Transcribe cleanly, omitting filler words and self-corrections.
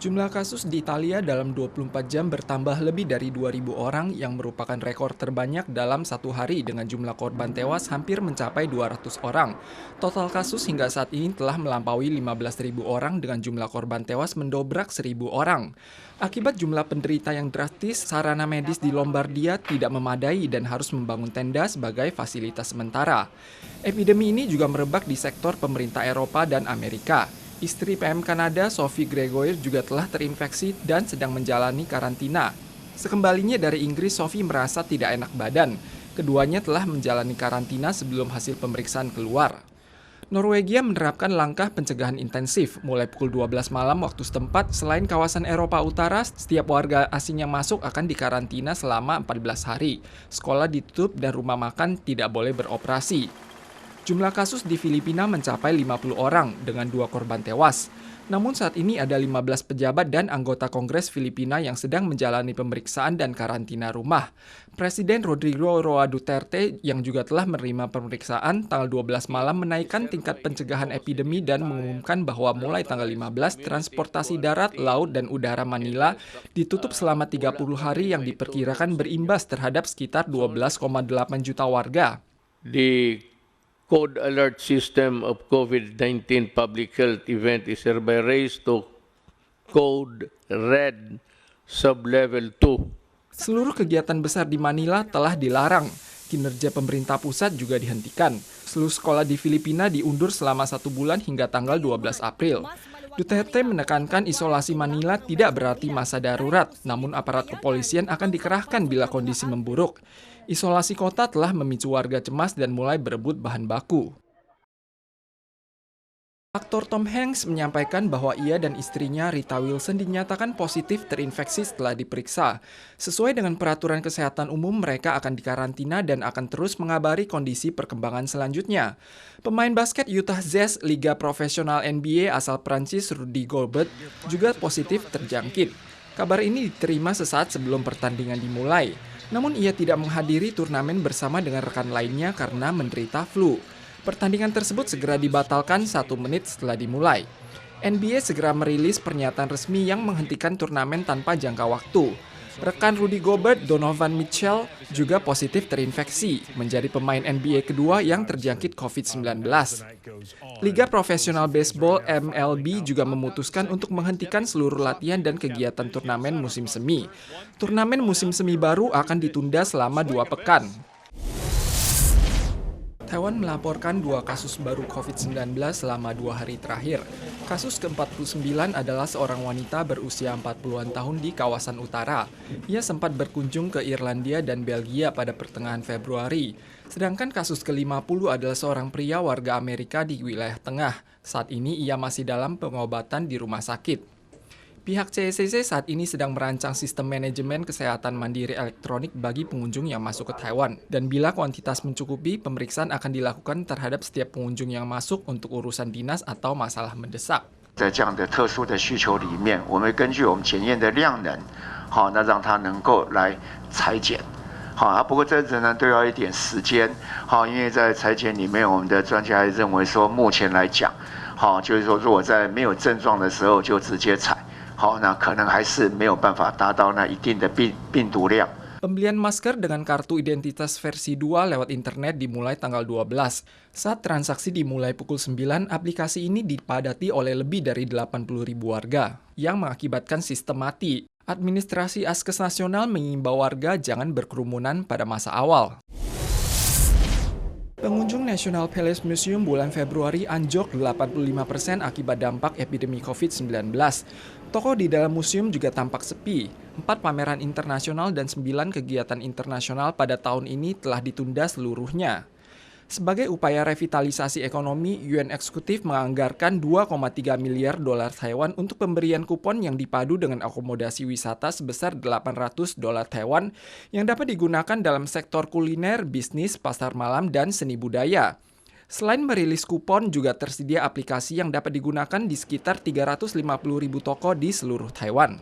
Jumlah kasus di Italia dalam 24 jam bertambah lebih dari 2.000 orang yang merupakan rekor terbanyak dalam satu hari dengan jumlah korban tewas hampir mencapai 200 orang. Total kasus hingga saat ini telah melampaui 15.000 orang dengan jumlah korban tewas mendobrak 1.000 orang. Akibat jumlah penderita yang drastis, sarana medis di Lombardia tidak memadai dan harus membangun tenda sebagai fasilitas sementara. Epidemi ini juga merebak di sektor pemerintah Eropa dan Amerika. Istri PM Kanada, Sophie Gregoire, juga telah terinfeksi dan sedang menjalani karantina. Sekembalinya dari Inggris, Sophie merasa tidak enak badan. Keduanya telah menjalani karantina sebelum hasil pemeriksaan keluar. Norwegia menerapkan langkah pencegahan intensif. Mulai pukul 12 malam waktu setempat, selain kawasan Eropa Utara, setiap warga asing yang masuk akan dikarantina selama 14 hari. Sekolah ditutup dan rumah makan tidak boleh beroperasi. Jumlah kasus di Filipina mencapai 50 orang dengan 2 korban tewas. Namun saat ini ada 15 pejabat dan anggota Kongres Filipina yang sedang menjalani pemeriksaan dan karantina rumah. Presiden Rodrigo Roa Duterte yang juga telah menerima pemeriksaan tanggal 12 malam menaikkan tingkat pencegahan epidemi dan mengumumkan bahwa mulai tanggal 15 transportasi darat, laut, dan udara Manila ditutup selama 30 hari yang diperkirakan berimbas terhadap sekitar 12,8 juta warga. The code alert system of COVID-19 public health event is hereby raised to code red sublevel 2. Seluruh kegiatan besar di Manila telah dilarang. Kinerja pemerintah pusat juga dihentikan. Seluruh sekolah di Filipina diundur selama 1 bulan hingga tanggal 12 April. Duterte menekankan isolasi Manila tidak berarti masa darurat, namun aparat kepolisian akan dikerahkan bila kondisi memburuk. Isolasi kota telah memicu warga cemas dan mulai berebut bahan baku. Aktor Tom Hanks menyampaikan bahwa ia dan istrinya Rita Wilson dinyatakan positif terinfeksi setelah diperiksa. Sesuai dengan peraturan kesehatan umum, mereka akan dikarantina dan akan terus mengabari kondisi perkembangan selanjutnya. Pemain basket Utah Jazz Liga Profesional NBA asal Prancis Rudy Gobert juga positif terjangkit. Kabar ini diterima sesaat sebelum pertandingan dimulai. Namun ia tidak menghadiri turnamen bersama dengan rekan lainnya karena menderita flu. Pertandingan tersebut segera dibatalkan 1 menit setelah dimulai. NBA segera merilis pernyataan resmi yang menghentikan turnamen tanpa jangka waktu. Rekan Rudy Gobert, Donovan Mitchell, juga positif terinfeksi, menjadi pemain NBA kedua yang terjangkit COVID-19. Liga Profesional Baseball MLB juga memutuskan untuk menghentikan seluruh latihan dan kegiatan turnamen musim semi. Turnamen musim semi baru akan ditunda selama 2 pekan. Taiwan melaporkan 2 kasus baru COVID-19 selama 2 hari terakhir. Kasus ke-49 adalah seorang wanita berusia 40-an tahun di kawasan utara. Ia sempat berkunjung ke Irlandia dan Belgia pada pertengahan Februari. Sedangkan kasus ke-50 adalah seorang pria warga Amerika di wilayah tengah. Saat ini ia masih dalam pengobatan di rumah sakit. Pihak CSCC saat ini sedang merancang sistem manajemen kesehatan mandiri elektronik bagi pengunjung yang masuk ke Taiwan. Dan bila kuantitas mencukupi, pemeriksaan akan dilakukan terhadap setiap pengunjung yang masuk untuk urusan dinas atau masalah mendesak. 在这样的特殊的需求里面，我们根据我们检验的量能，好，那让它能够来裁剪。好，不过这仍然都要一点时间。好，因为在裁剪里面，我们的专家认为说，目前来讲，好，就是说，如果在没有症状的时候就直接采。好，那可能还是没有办法达到那一定的病毒量。 Pembelian masker dengan kartu identitas versi 2 lewat internet dimulai tanggal 12. Saat transaksi dimulai pukul 9, aplikasi ini dipadati oleh lebih dari 80.000 warga, yang mengakibatkan sistem mati. Administrasi Askes Nasional mengimbau warga jangan berkerumunan pada masa awal. Pengunjung National Palace Museum bulan Februari anjlok 85% akibat dampak epidemi COVID-19. Toko di dalam museum juga tampak sepi. 4 pameran internasional dan 9 kegiatan internasional pada tahun ini telah ditunda seluruhnya. Sebagai upaya revitalisasi ekonomi, UN Eksekutif menganggarkan 2,3 miliar dolar Taiwan untuk pemberian kupon yang dipadu dengan akomodasi wisata sebesar 800 dolar Taiwan yang dapat digunakan dalam sektor kuliner, bisnis, pasar malam, dan seni budaya. Selain merilis kupon, juga tersedia aplikasi yang dapat digunakan di sekitar 350.000 toko di seluruh Taiwan.